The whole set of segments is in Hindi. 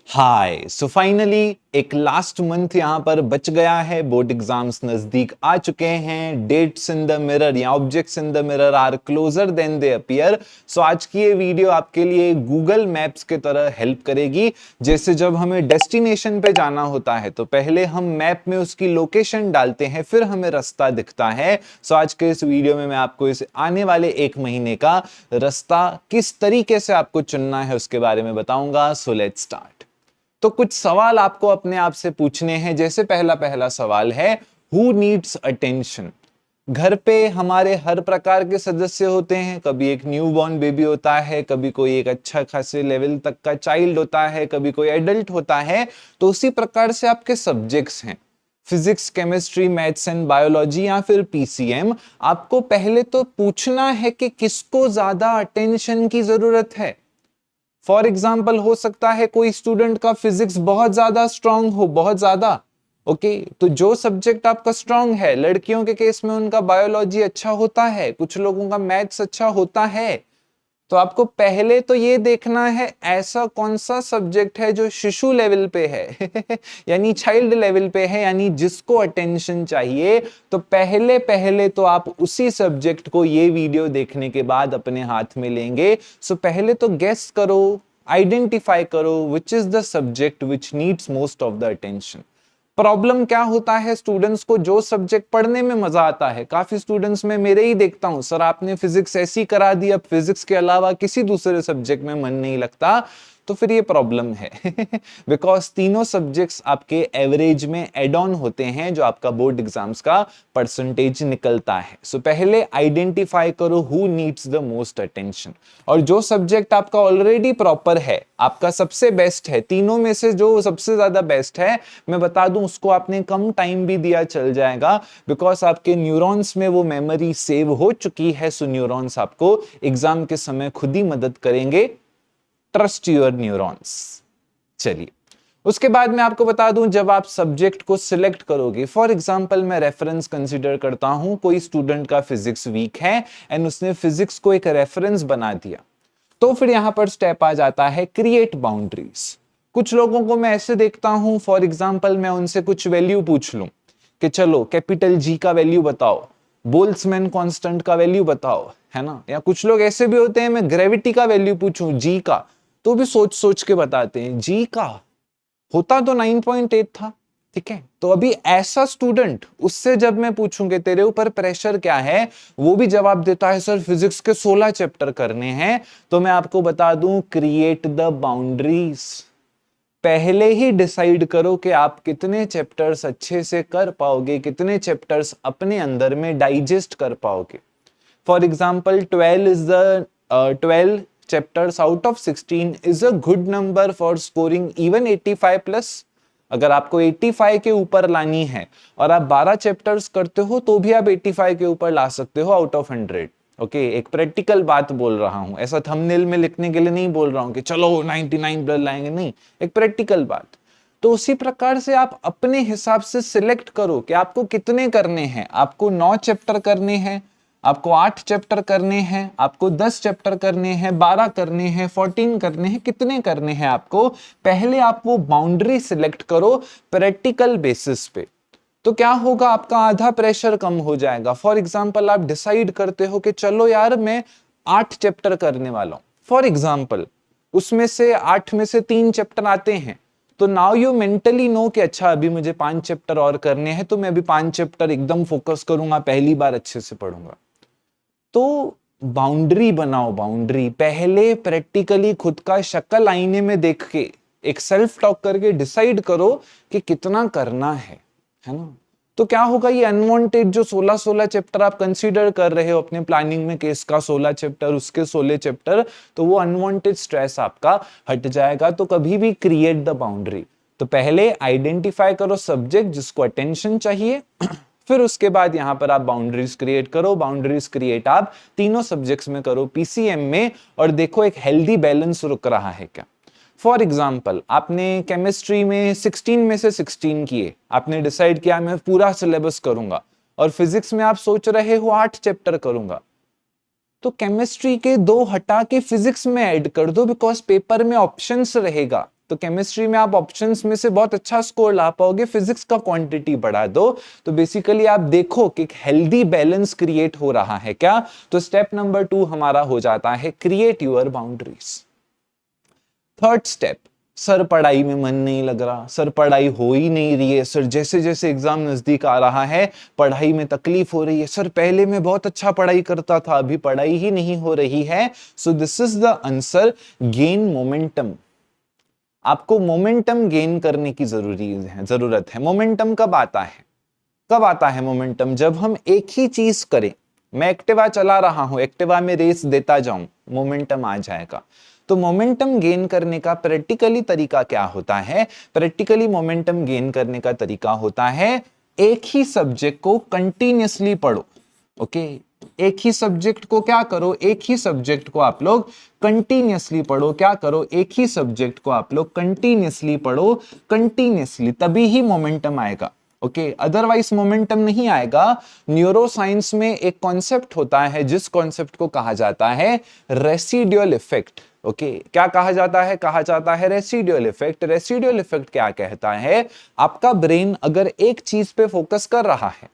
हाय सो फाइनली एक लास्ट मंथ यहाँ पर बच गया है, बोर्ड एग्जाम्स नजदीक आ चुके हैं। डेट्स इन द मिरर या objects in the mirror are closer than they appear. So आज की ये वीडियो आपके लिए गूगल मैप्स के तरह हेल्प करेगी। जैसे जब हमें डेस्टिनेशन पे जाना होता है तो पहले हम मैप में उसकी लोकेशन डालते हैं, फिर हमें रास्ता दिखता है। सो आज के इस वीडियो में मैं आपको इस आने वाले एक महीने का रास्ता किस तरीके से आपको चुनना है उसके बारे में बताऊंगा। So let's start. तो कुछ सवाल आपको अपने आप से पूछने हैं। जैसे पहला सवाल है, हु नीड्स अटेंशन। घर पे हमारे हर प्रकार के सदस्य होते हैं। कभी एक न्यूबॉर्न बेबी होता है, कभी कोई एक अच्छा खासे लेवल तक का चाइल्ड होता है, कभी कोई एडल्ट होता है। तो उसी प्रकार से आपके सब्जेक्ट्स हैं, physics, chemistry, maths and biology या फिर पीसीएम। आपको पहले तो पूछना है कि किसको ज्यादा अटेंशन की जरूरत है। फॉर एग्जाम्पल हो सकता है कोई स्टूडेंट का फिजिक्स बहुत ज्यादा स्ट्रांग हो, बहुत ज्यादा। ओके, तो जो सब्जेक्ट आपका स्ट्रांग है, लड़कियों के केस में उनका बायोलॉजी अच्छा होता है, कुछ लोगों का मैथ्स अच्छा होता है। तो आपको पहले तो ये देखना है ऐसा कौन सा सब्जेक्ट है जो शिशु लेवल पे है यानी चाइल्ड लेवल पे है, यानी जिसको अटेंशन चाहिए। तो पहले पहले तो आप उसी सब्जेक्ट को ये वीडियो देखने के बाद अपने हाथ में लेंगे। सो पहले तो गेस करो, आइडेंटिफाई करो which is the subject which needs most of the attention. Problem क्या होता है, स्टूडेंट्स को जो सब्जेक्ट पढ़ने में मजा आता है, काफी स्टूडेंट्स में मेरे ही देखता हूं, सर आपने फिजिक्स ऐसी करा दी, अब फिजिक्स के अलावा किसी दूसरे सब्जेक्ट में मन नहीं लगता। तो फिर ये प्रॉब्लम है बिकॉज तीनों सब्जेक्ट्स आपके एवरेज में एड ऑन होते हैं जो आपका बोर्ड एग्जाम्स का परसेंटेज निकलता है। सो पहले आइडेंटिफाई करो who needs the most attention. और जो सब्जेक्ट आपका ऑलरेडी प्रॉपर है, आपका सबसे बेस्ट है, तीनों में से जो सबसे ज्यादा बेस्ट है, मैं बता दूं उसको आपने कम टाइम भी दिया चल जाएगा, बिकॉज आपके न्यूरॉन्स में वो मेमोरी सेव हो चुकी है। सो न्यूरॉन्स आपको एग्जाम के समय खुद ही मदद करेंगे। Trust your neurons. चलिए, उसके बाद मैं आपको बता दूं, जब आप सब्जेक्ट को सिलेक्ट करोगे, फॉर एग्जांपल मैं रेफरेंस कंसीडर करता हूं, कोई स्टूडेंट का फिजिक्स वीक है एंड उसने फिजिक्स को एक रेफरेंस बना दिया, तो फिर यहां पर स्टेप आ जाता है क्रिएट बाउंड्रीज। कुछ लोगों को मैं ऐसे देखता हूं, फॉर एग्जांपल मैं उनसे कुछ वैल्यू पूछ लूं कि चलो कैपिटल जी का वैल्यू बताओ, बोल्ट्जमैन कांस्टेंट का वैल्यू बताओ, है ना। या कुछ लोग ऐसे भी होते हैं, मैं ग्रेविटी का वैल्यू पूछूं, जी का, तो भी सोच सोच के बताते हैं। जी का होता तो 9.8 था, ठीक है। तो अभी ऐसा स्टूडेंट, उससे जब मैं पूछूंगे तेरे ऊपर प्रेशर क्या है, वो भी जवाब देता है सर फिजिक्स के 16 चैप्टर करने हैं। तो मैं आपको बता दूं, क्रिएट द बाउंड्रीज। पहले ही डिसाइड करो कि आप कितने चैप्टर्स अच्छे से कर पाओगे, कितने चैप्टर्स अपने अंदर में डाइजेस्ट कर पाओगे। For example 12 chapters out of 16 is a good number for scoring even 85 plus। अगर आपको 85 के ऊपर लानी है और आप 12 चैप्टर्स करते हो तो भी आप 85 के ऊपर ला सकते हो आउट ऑफ 100। ओके, एक प्रैक्टिकल बात बोल रहा हूं, ऐसा थंबनेल में लिखने के लिए नहीं बोल रहा हूं कि चलो 99 प्लस लाएंगे, नहीं, एक प्रैक्टिकल बात। तो उसी प्रकार से आप अपने हिसाब से सिलेक्ट करो कि आपको कितने करने हैं। आपको 9 चैप्टर करने हैं, आपको 8 चैप्टर करने हैं, आपको 10 चैप्टर करने हैं, 12 करने हैं, 14 करने हैं, कितने करने हैं आपको। पहले आप वो बाउंड्री सिलेक्ट करो प्रैक्टिकल बेसिस पे। तो क्या होगा, आपका आधा प्रेशर कम हो जाएगा। फॉर एग्जाम्पल आप डिसाइड करते हो कि चलो यार मैं 8 चैप्टर करने वाला हूं, फॉर एग्जाम्पल उसमें से 8 में से 3 चैप्टर आते हैं, तो नाउ यू मेंटली नो कि अच्छा अभी मुझे 5 चैप्टर और करने हैं, तो मैं अभी 5 चैप्टर एकदम फोकस करूंगा, पहली बार अच्छे से पढ़ूंगा। तो बाउंड्री बनाओ, बाउंड्री पहले प्रैक्टिकली खुद का शक्ल आईने में देख के एक सेल्फ टॉक करके डिसाइड करो कि कितना करना है ना। तो क्या होगा, ये अनवांटेड जो 16 चैप्टर आप कंसीडर कर रहे हो अपने प्लानिंग में, कि इसका 16 चैप्टर उसके 16 चैप्टर, तो वो अनवांटेड स्ट्रेस आपका हट जाएगा। तो कभी भी क्रिएट द बाउंड्री। तो पहले आइडेंटिफाई करो सब्जेक्ट जिसको अटेंशन चाहिए, फिर उसके बाद यहां पर आप बाउंड्रीज क्रिएट करो। बाउंड्रीज क्रिएट आप तीनों सब्जेक्ट्स में करो, पीसीएम में, और देखो एक हेल्दी बैलेंस रुक रहा है क्या। फॉर एग्जाम्पल आपने केमिस्ट्री में 16 में से 16 किए, आपने डिसाइड किया मैं पूरा सिलेबस करूंगा, और फिजिक्स में आप सोच रहे हो 8 चैप्टर करूंगा, तो केमिस्ट्री के 2 हटा के फिजिक्स में ऐड कर दो, बिकॉज पेपर में ऑप्शंस रहेगा। तो केमिस्ट्री में आप ऑप्शंस में से बहुत अच्छा स्कोर ला पाओगे, फिजिक्स का क्वांटिटी बढ़ा दो। तो बेसिकली आप देखो कि एक हेल्दी बैलेंस क्रिएट हो रहा है क्या। तो स्टेप नंबर 2 हमारा हो जाता है create your boundaries. Third step, sir पढ़ाई में मन नहीं लग रहा, सर पढ़ाई हो ही नहीं रही है, सर जैसे जैसे एग्जाम नजदीक आ रहा है पढ़ाई में तकलीफ हो रही है, सर पहले मैं बहुत अच्छा पढ़ाई करता था अभी पढ़ाई ही नहीं हो रही है। So this is the answer, gain momentum. आपको मोमेंटम गेन करने की जरूरत है। मोमेंटम कब आता है? कब आता है मोमेंटम? जब हम एक ही चीज करें। मैं एक्टिवा चला रहा हूं, एक्टिवा में रेस देता जाऊं, मोमेंटम आ जाएगा। तो मोमेंटम गेन करने का प्रैक्टिकली तरीका क्या होता है? प्रैक्टिकली मोमेंटम गेन करने का तरीका होता है एक ही सब्जेक्ट को कंटिन्यूअसली पढ़ो। ओके, एक ही सब्जेक्ट को क्या करो, एक ही सब्जेक्ट को आप लोग कंटिन्यूअसली पढ़ो। क्या करो? एक ही सब्जेक्ट को आप लोग कंटिन्यूअसली पढ़ो, कंटिन्यूअसली, तभी ही मोमेंटम आएगा। ओके, अदरवाइज मोमेंटम नहीं आएगा। न्यूरो साइंस में एक कॉन्सेप्ट होता है जिस कॉन्सेप्ट को कहा जाता है रेसिडुअल इफेक्ट। ओके, क्या कहा जाता है? कहा जाता है रेसिडुअल इफेक्ट। रेसिडुअल इफेक्ट क्या कहता है? आपका ब्रेन अगर एक चीज पे फोकस कर रहा है,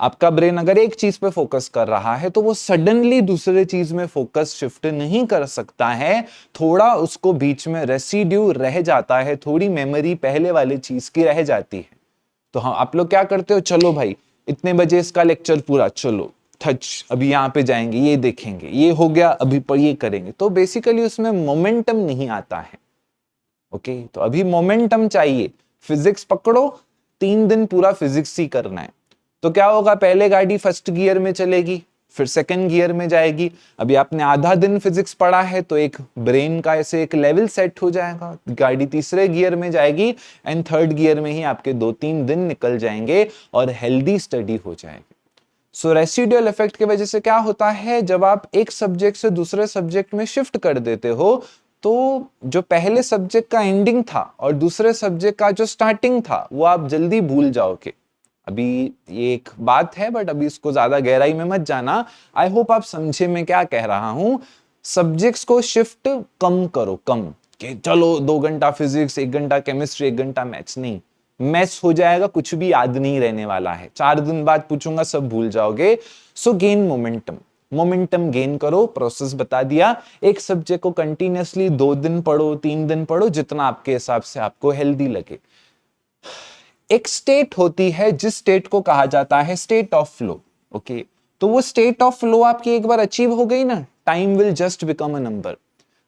आपका ब्रेन अगर एक चीज पे फोकस कर रहा है तो वो सडनली दूसरे चीज में फोकस शिफ्ट नहीं कर सकता है। थोड़ा उसको बीच में रेसिड्यू रह जाता है, थोड़ी मेमोरी पहले वाली चीज की रह जाती है। तो हाँ, आप लोग क्या करते हो, चलो भाई इतने बजे इसका लेक्चर पूरा, चलो ठच अभी यहाँ पे जाएंगे, ये देखेंगे, ये हो गया, अभी पर ये करेंगे। तो बेसिकली उसमें मोमेंटम नहीं आता है। ओके, तो अभी मोमेंटम चाहिए। फिजिक्स पकड़ो, 3 दिन पूरा फिजिक्स ही करना है। तो क्या होगा? पहले गाड़ी फर्स्ट गियर में चलेगी, फिर सेकंड गियर में जाएगी। अभी आपने आधा दिन फिजिक्स पढ़ा है तो एक ब्रेन का ऐसे एक लेवल सेट हो जाएगा, गाड़ी तीसरे गियर में जाएगी एंड थर्ड गियर में ही आपके 2-3 दिन निकल जाएंगे और हेल्दी स्टडी हो जाएगी। सो रेसिडुअल इफेक्ट की वजह से क्या होता है, जब आप एक सब्जेक्ट से दूसरे सब्जेक्ट में शिफ्ट कर देते हो तो जो पहले सब्जेक्ट का एंडिंग था और दूसरे सब्जेक्ट का जो स्टार्टिंग था वो आप जल्दी भूल जाओगे। अभी ये एक बात है बट अभी इसको ज्यादा गहराई में मत जाना। आई होप आप समझे मैं क्या कह रहा हूं। सब्जेक्ट्स को शिफ्ट कम करो, कम कि चलो 2 घंटा फिजिक्स, 1 घंटा केमिस्ट्री, 1 घंटा मैथ्स, नहीं, मैथ्स हो जाएगा, कुछ भी याद नहीं रहने वाला है। 4 दिन बाद पूछूंगा सब भूल जाओगे। सो गेन मोमेंटम, मोमेंटम गेन करो, प्रोसेस बता दिया। एक सब्जेक्ट को कंटिन्यूअसली 2 दिन पढ़ो, 3 दिन पढ़ो, जितना आपके हिसाब से आपको हेल्दी लगे। एक स्टेट होती है जिस स्टेट को कहा जाता है स्टेट ऑफ फ्लो। ओके, तो वो स्टेट ऑफ फ्लो आपकी एक बार अचीव हो गई ना, time will just become a number.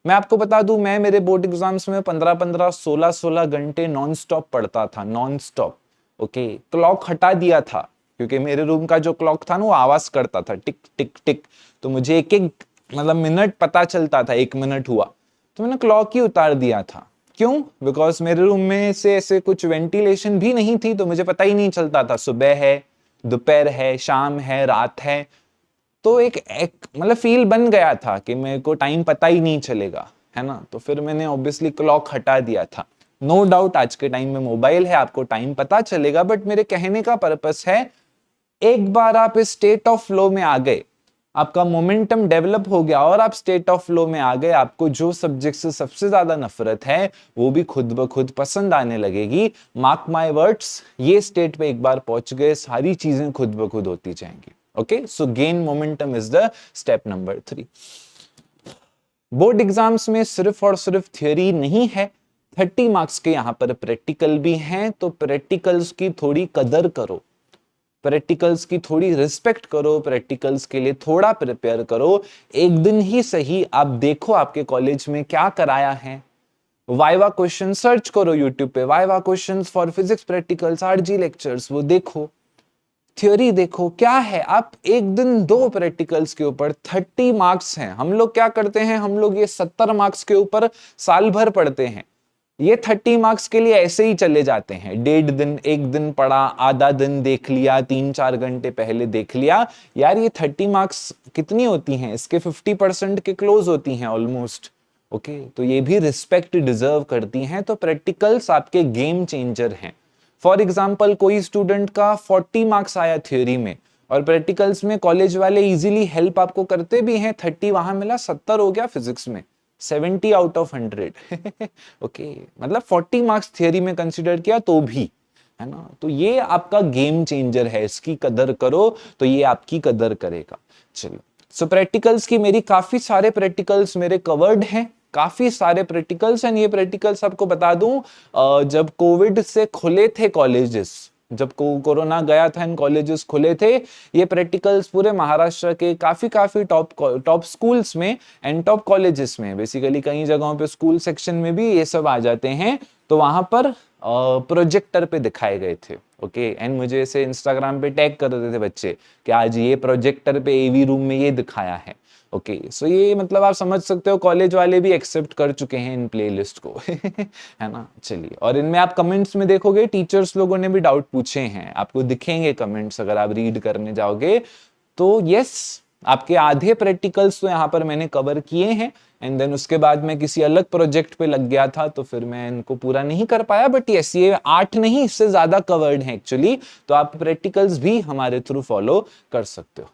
मैं आपको बता दूं, मैं मेरे बोर्ड एग्जाम्स में 15-15, 16-16 घंटे नॉन स्टॉप पढ़ता था, नॉन स्टॉप। ओके, क्लॉक हटा दिया था क्योंकि मेरे रूम का जो क्लॉक था ना वो आवाज करता था, टिक टिक टिक। तो मुझे एक एक मतलब मिनट पता चलता था, 1 मिनट हुआ तो मैंने क्लॉक ही उतार दिया था। क्यों? बिकॉज मेरे रूम में से ऐसे कुछ वेंटिलेशन भी नहीं थी तो मुझे पता ही नहीं चलता था सुबह है, दोपहर है, शाम है, रात है। तो एक मतलब फील बन गया था कि मेरे को टाइम पता ही नहीं चलेगा, है ना। तो फिर मैंने ऑब्वियसली क्लॉक हटा दिया था। नो डाउट आज के टाइम में मोबाइल है, आपको टाइम पता चलेगा, बट मेरे कहने का पर्पस है एक बार आप इस स्टेट ऑफ फ्लो में आ गए, आपका मोमेंटम डेवलप हो गया और आप स्टेट ऑफ फ्लो में आ गए, आपको जो सब्जेक्ट से सबसे ज्यादा नफरत है वो भी खुद ब खुद पसंद आने लगेगी। मार्क माय वर्ड्स, ये स्टेट पे एक बार पहुंच गए, सारी चीजें खुद ब खुद होती जाएंगी। Okay, so gain momentum is the step number 3। Board exams में सिर्फ और सिर्फ थियोरी नहीं है, 30 मार्क्स के यहां पर प्रैक्टिकल भी हैं, तो प्रैक्टिकल्स की थोड़ी कदर करो, प्रैक्टिकल्स की थोड़ी रिस्पेक्ट करो, प्रैक्टिकल्स के लिए थोड़ा प्रिपेयर करो। एक दिन ही सही आप देखो आपके कॉलेज में क्या कराया है। वाइवा क्वेश्चन सर्च करो यूट्यूब पे, viva questions for physics practicals, RG lectures, वो देखो, थ्योरी देखो क्या है। आप एक दिन 2 प्रैक्टिकल्स के ऊपर 30 मार्क्स हैं। हम लोग क्या करते हैं, हम लोग ये 70 मार्क्स के ऊपर साल भर पढ़ते हैं, ये 30 मार्क्स के लिए ऐसे ही चले जाते हैं। 1.5 दिन, 1 दिन पढ़ा, आधा दिन देख लिया, 3-4 घंटे पहले देख लिया। यार ये 30 मार्क्स कितनी होती हैं, इसके 50% के क्लोज होती हैं ऑलमोस्ट। ओके, तो ये भी रिस्पेक्ट डिजर्व करती हैं। तो प्रैक्टिकल्स आपके गेम चेंजर हैं। फॉर एग्जाम्पल, कोई स्टूडेंट का 40 मार्क्स आया थ्योरी में और प्रैक्टिकल्स में कॉलेज वाले इजीली हेल्प आपको करते भी हैं, 30 वहां मिला, 70 हो गया फिजिक्स में, 70 आउट ऑफ 100 ओके, मतलब 40 मार्क्स थियरी में कंसिडर किया तो भी, है ना। तो ये आपका गेम चेंजर है, इसकी कदर करो तो ये आपकी कदर करेगा। चलो, सो प्रैक्टिकल्स की मेरी काफी सारे प्रैक्टिकल्स मेरे कवर्ड हैं, काफी सारे प्रैक्टिकल्स। एंड ये प्रैक्टिकल्स आपको बता दूं, जब कोविड से खुले थे कॉलेजेस, जब कोरोना गया था एंड कॉलेजेस खुले थे, ये प्रैक्टिकल्स पूरे महाराष्ट्र के काफी काफी टॉप स्कूल्स में एंड टॉप कॉलेजेस में, बेसिकली कई जगहों पे स्कूल सेक्शन में भी ये सब आ जाते हैं, तो वहां पर प्रोजेक्टर पे दिखाए गए थे। ओके, एंड मुझे ऐसे इंस्टाग्राम पे टैग कर देते थे बच्चे कि आज ये प्रोजेक्टर पे एवी रूम में ये दिखाया है। ओके, सो ये मतलब आप समझ सकते हो कॉलेज वाले भी एक्सेप्ट कर चुके हैं इन प्लेलिस्ट को है ना। चलिए, और इनमें आप कमेंट्स में देखोगे टीचर्स लोगों ने भी डाउट पूछे हैं, आपको दिखेंगे कमेंट्स अगर आप रीड करने जाओगे तो। यस, आपके आधे प्रैक्टिकल्स तो यहाँ पर मैंने कवर किए हैं, एंड देन उसके बाद मैं किसी अलग प्रोजेक्ट पे लग गया था तो फिर मैं इनको पूरा नहीं कर पाया। बट यस, ये 8 नहीं, इससे ज्यादा कवर्ड है एक्चुअली, तो आप प्रैक्टिकल्स भी हमारे थ्रू फॉलो कर सकते हो।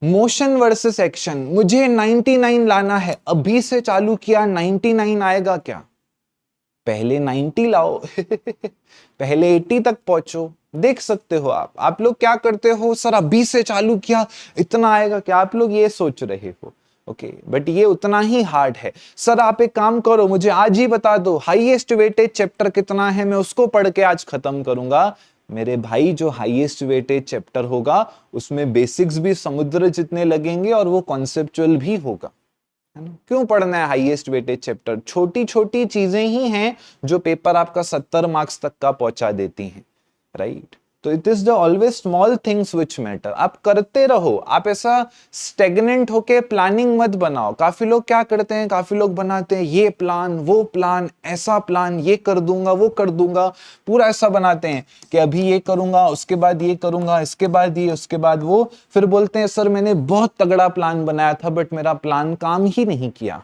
मोशन वर्सेस एक्शन, मुझे 99 लाना है, अभी से चालू किया 99 आएगा क्या? पहले 90 लाओ पहले 80 तक पहुंचो। देख सकते हो आप लोग क्या करते हो, सर अभी से चालू किया इतना आएगा क्या, आप लोग ये सोच रहे हो। ओके, बट ये उतना ही हार्ड है। सर आप एक काम करो, मुझे आज ही बता दो हाईएस्ट वेटेज चैप्टर कितना है, मैं उसको पढ़ के आज खत्म करूंगा। मेरे भाई, जो हाईएस्ट वेटेज चैप्टर होगा उसमें बेसिक्स भी समुद्र जितने लगेंगे और वो कॉन्सेप्चुअल भी होगा, है ना। क्यों पढ़ना है हाईएस्ट वेटेज चैप्टर? छोटी छोटी चीजें ही हैं जो पेपर आपका 70 मार्क्स तक का पहुंचा देती हैं, राइट। तो it is the always small things which matter. आप करते रहो, आप ऐसा स्टेगनेंट होके प्लानिंग मत बनाओ। काफी लोग क्या करते हैं, काफी लोग बनाते हैं ये प्लान वो प्लान, ऐसा प्लान, ये कर दूंगा वो कर दूंगा, पूरा ऐसा बनाते हैं कि अभी ये करूंगा, उसके बाद ये करूंगा, इसके बाद ये, उसके बाद वो, फिर बोलते हैं सर मैंने बहुत तगड़ा प्लान बनाया था बट मेरा प्लान काम ही नहीं किया।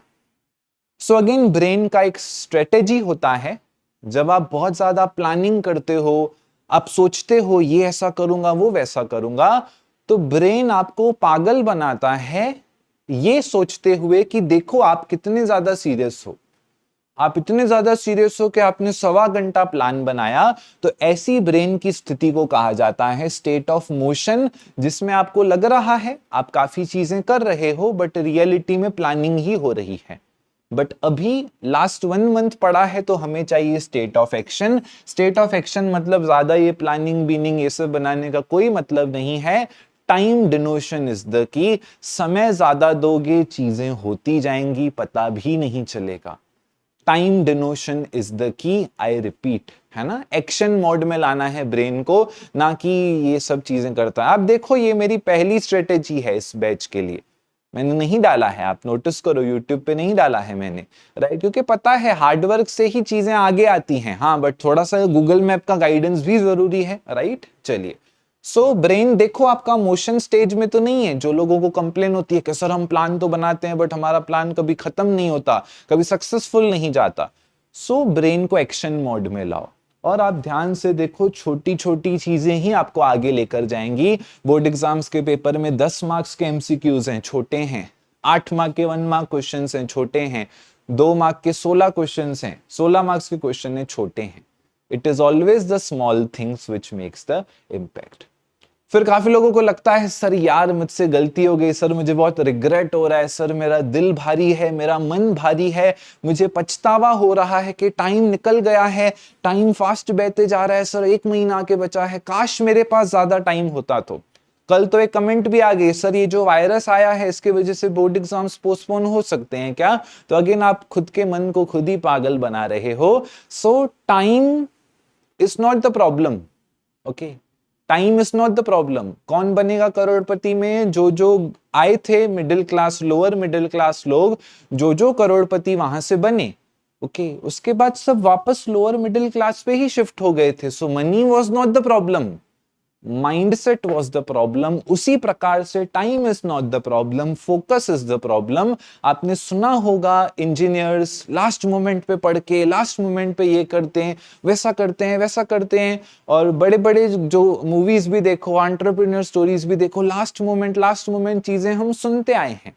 सो अगेन, ब्रेन का एक स्ट्रेटेजी होता है। जब आप बहुत ज्यादा प्लानिंग करते हो, आप सोचते हो ये ऐसा करूंगा वो वैसा करूंगा, तो ब्रेन आपको पागल बनाता है ये सोचते हुए कि देखो आप कितने ज्यादा सीरियस हो, आप इतने ज्यादा सीरियस हो कि आपने 1.25 घंटा प्लान बनाया। तो ऐसी ब्रेन की स्थिति को कहा जाता है स्टेट ऑफ मोशन, जिसमें आपको लग रहा है आप काफी चीजें कर रहे हो बट रियलिटी में प्लानिंग ही हो रही है। बट अभी लास्ट 1 मंथ पड़ा है तो हमें चाहिए state of action. State of action मतलब ज्यादा ये प्लानिंग बीनिंग ये सब बनाने का कोई मतलब नहीं है। Time डिनोशन is the key. समय ज्यादा दोगे चीजें होती जाएंगी, पता भी नहीं चलेगा। Time डिनोशन is the key, I repeat, है ना। एक्शन मोड में लाना है ब्रेन को, ना कि ये सब चीजें करता है। आप देखो, ये मेरी पहली स्ट्रेटेजी है इस बैच के लिए, मैंने नहीं डाला है, आप नोटिस करो यूट्यूब पे नहीं डाला है मैंने, राइट। क्योंकि पता है हार्डवर्क से ही चीजें आगे आती हैं, हाँ, बट थोड़ा सा गूगल मैप का गाइडेंस भी जरूरी है, राइट। चलिए, सो ब्रेन देखो आपका मोशन स्टेज में तो नहीं है। जो लोगों को कंप्लेन होती है कि सर हम प्लान तो बनाते हैं बट हमारा प्लान कभी खत्म नहीं होता, कभी सक्सेसफुल नहीं जाता, सो ब्रेन को एक्शन मोड में लाओ और आप ध्यान से देखो, छोटी छोटी चीजें ही आपको आगे लेकर जाएंगी। बोर्ड एग्जाम्स के पेपर में 10 मार्क्स के एमसीक्यूज हैं, छोटे हैं। 8 मार्क के 1 मार्क क्वेश्चन हैं, छोटे हैं। 2 मार्क के 16 क्वेश्चन हैं, 16 मार्क्स के क्वेश्चन हैं, छोटे हैं। It is always the small things which makes the impact. फिर काफी लोगों को लगता है सर यार मुझसे गलती हो गई, सर मुझे बहुत रिग्रेट हो रहा है, सर मेरा दिल भारी है, मेरा मन भारी है, मुझे पछतावा हो रहा है कि टाइम निकल गया है, टाइम फास्ट बहते जा रहा है, सर 1 महीना आगे बचा है, काश मेरे पास ज्यादा टाइम होता तो। कल तो एक कमेंट भी आ गई, सर ये जो वायरस आया है इसके वजह से बोर्ड एग्जाम्स पोस्टपोन हो सकते हैं क्या? तो अगेन आप खुद के मन को खुद ही पागल बना रहे हो। सो time is not the problem, okay, time is not the problem. कौन बनेगा करोड़पति में? जो आए थे middle class, lower middle class लोग, जो करोड़पति वहां से बने, ओके, उसके बाद सब वापस लोअर मिडिल क्लास पे ही शिफ्ट हो गए थे। So money was not the problem, mindset was the problem. उसी प्रकार से time is not the problem, focus is the problem. आपने सुना होगा इंजीनियर्स लास्ट मोमेंट पे पढ़ के लास्ट मोमेंट पे ये करते हैं, वैसा करते हैं, वैसा करते हैं। और बड़े बड़े जो मूवीज भी देखो, एंटरप्रेन्योर स्टोरीज भी देखो, लास्ट मोमेंट चीजें हम सुनते आए हैं।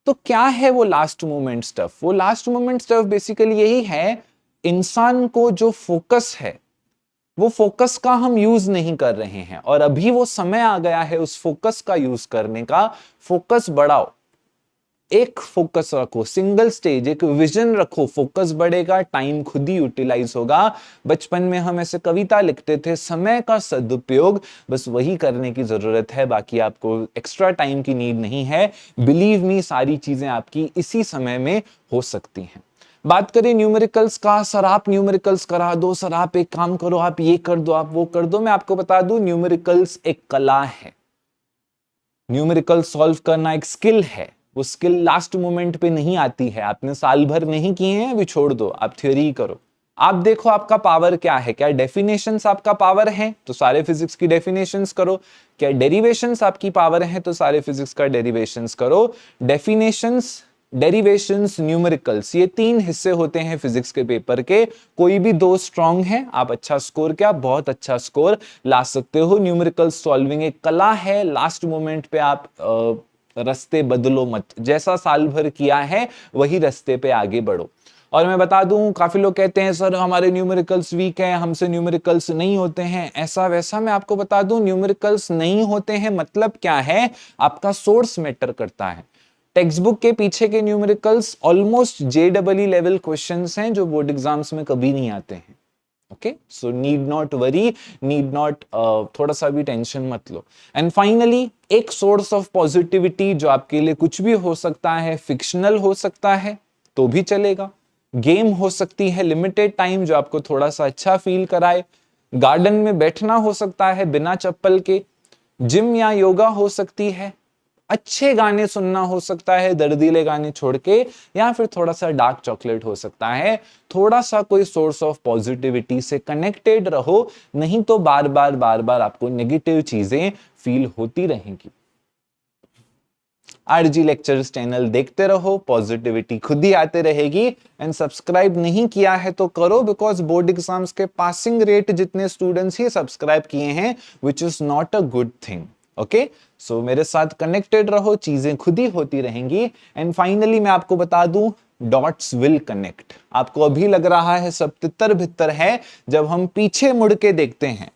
तो क्या है वो लास्ट मोमेंट स्टफ? वो लास्ट मोमेंट स्टफ बेसिकली यही है, इंसान को जो फोकस है वो फोकस का हम यूज नहीं कर रहे हैं, और अभी वो समय आ गया है उस फोकस का यूज करने का। फोकस बढ़ाओ, एक फोकस रखो, सिंगल स्टेज, एक विजन रखो, फोकस बढ़ेगा, टाइम खुद ही यूटिलाइज होगा। बचपन में हम ऐसे कविता लिखते थे, समय का सदुपयोग, बस वही करने की जरूरत है, बाकी आपको एक्स्ट्रा टाइम की नीड नहीं है। बिलीव मी, सारी चीजें आपकी इसी समय में हो सकती हैं। बात करें न्यूमेरिकल्स का, सर आप न्यूमेरिकल्स करा दो, सर आप एक काम करो, आप ये कर दो, आप वो कर दो। मैं आपको बता दूं, न्यूमेरिकल्स एक कला है, न्यूमेरिकल सॉल्व करना एक स्किल है। वो स्किल लास्ट मोमेंट पे नहीं आती है, आपने साल भर नहीं किए हैं, अभी छोड़ दो, आप थ्योरी करो। आप देखो आपका पावर क्या है, क्या डेफिनेशंस आपका पावर है, तो सारे फिजिक्स की डेफिनेशंस करो। क्या डेरिवेशंस आपकी पावर है, तो सारे फिजिक्स का डेरिवेशंस करो। डेफिनेशंस, डेरिवेशंस, न्यूमेरिकल्स, ये तीन हिस्से होते हैं फिजिक्स के पेपर के। कोई भी दो स्ट्रांग है, आप अच्छा स्कोर, क्या बहुत अच्छा स्कोर ला सकते हो। न्यूमेरिकल सॉल्विंग एक कला है, लास्ट मोमेंट पे आप रास्ते बदलो मत, जैसा साल भर किया है वही रास्ते पे आगे बढ़ो। और मैं बता दूं, काफी लोग कहते हैं सर हमारे न्यूमेरिकल्स वीक हैं, हमसे न्यूमेरिकल्स नहीं होते हैं, ऐसा वैसा। मैं आपको बता दूं, न्यूमेरिकल्स नहीं होते हैं मतलब क्या है, आपका सोर्स मैटर करता है। टेक्स्ट बुक के पीछे के numericals almost JEE level questions हैं जो बोर्ड एग्जाम्स में कभी नहीं आते हैं। Okay, so need not worry, need not, थोड़ा सा भी टेंशन मत लो। एंड फाइनली, एक सोर्स ऑफ पॉजिटिविटी जो आपके लिए कुछ भी हो सकता है, फिक्शनल हो सकता है तो भी चलेगा, गेम हो सकती है लिमिटेड टाइम जो आपको थोड़ा सा अच्छा फील कराए, गार्डन में बैठना हो सकता है बिना चप्पल के, जिम या योगा हो सकती है, अच्छे गाने सुनना हो सकता है दर्दीले गाने छोड़ के, या फिर थोड़ा सा डार्क चॉकलेट हो सकता है। थोड़ा सा कोई सोर्स ऑफ पॉजिटिविटी से कनेक्टेड रहो, नहीं तो बार बार आपको नेगेटिव चीजें फील होती रहेंगी। RG लेक्चर्स चैनल देखते रहो, पॉजिटिविटी खुद ही आते रहेगी। एंड सब्सक्राइब नहीं किया है तो करो, बिकॉज बोर्ड एग्जाम्स के पासिंग रेट जितने स्टूडेंट्स ही सब्सक्राइब किए हैं, which is not a good thing. Okay, so मेरे साथ कनेक्टेड रहो, चीजें खुद ही होती रहेंगी। एंड फाइनली मैं आपको बता दूं, डॉट्स विल कनेक्ट। आपको अभी लग रहा है सब तितर भितर है, जब हम पीछे मुड़ के देखते हैं,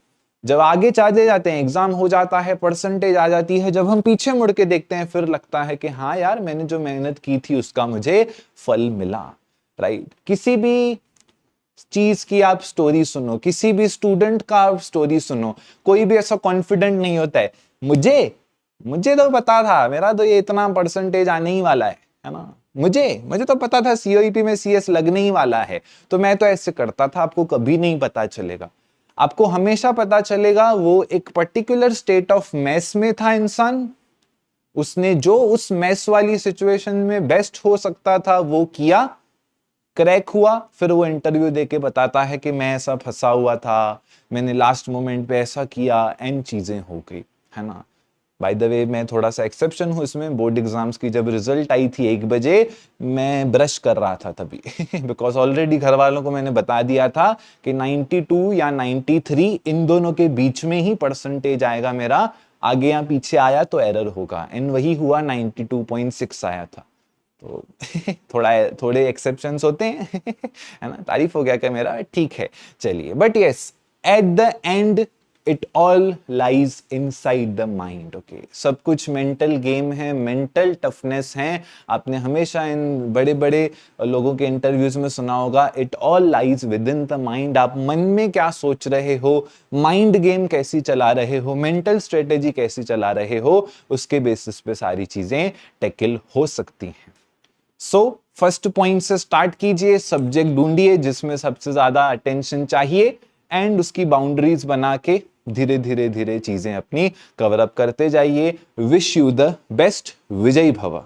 जब आगे चले जाते हैं, एग्जाम हो जाता है, परसेंटेज आ जाती है, जब हम पीछे मुड़ के देखते हैं फिर लगता है कि हाँ यार, मैंने जो मेहनत की थी उसका मुझे फल मिला। राइट, किसी भी चीज की आप स्टोरी सुनो, किसी भी स्टूडेंट का आप स्टोरी सुनो, कोई भी ऐसा कॉन्फिडेंट नहीं होता है, मुझे तो पता था, मेरा तो ये इतना परसेंटेज आने ही वाला है ना, मुझे तो पता था COEP में CS लगने ही वाला है, तो मैं तो ऐसे करता था। आपको कभी नहीं पता चलेगा, आपको हमेशा पता चलेगा वो एक पर्टिकुलर स्टेट ऑफ मैस में था इंसान, उसने जो उस मैस वाली सिचुएशन में बेस्ट हो सकता था वो किया, क्रैक हुआ, फिर वो इंटरव्यू देके बताता है कि मैं ऐसा फंसा हुआ था, मैंने लास्ट मोमेंट पे ऐसा किया, एंड चीजें हो गई, है ना। बाय द वे, मैं थोड़ा सा एक्सेप्शन हूं इसमें, बोर्ड एग्जाम्स की जब रिजल्ट आई थी 1 बजे, मैं ब्रश कर रहा था तभी बिकॉज ऑलरेडी घर वालों को मैंने बता दिया था कि 92 या 93 इन दोनों के बीच में ही परसेंटेज आएगा मेरा, आगे या पीछे आया तो एरर होगा, एंड वही हुआ, 92.6 आया था। तो थोड़े एक्सेप्शंस होते हैं है ना, तारीफ हो गया क्या मेरा, ठीक है, चलिए। But yes, at the end it all lies inside the mind. Okay, सब कुछ मेंटल गेम है, मेंटल टफनेस है। आपने हमेशा इन बड़े बड़े लोगों के इंटरव्यूज में सुना होगा, it all lies with in the mind. आप मन में क्या सोच रहे हो, माइंड गेम कैसी चला रहे हो, मेंटल स्ट्रेटेजी कैसी चला रहे हो, उसके बेसिस पे सारी चीजें टैकल हो सकती हैं। सो फर्स्ट पॉइंट से स्टार्ट कीजिए, सब्जेक्ट ढूंढिए जिसमें सबसे ज्यादा अटेंशन चाहिए, एंड उसकी बाउंड्रीज बना के धीरे धीरे चीजें अपनी कवर अप करते जाइए। Wish you the best. विजयी भव।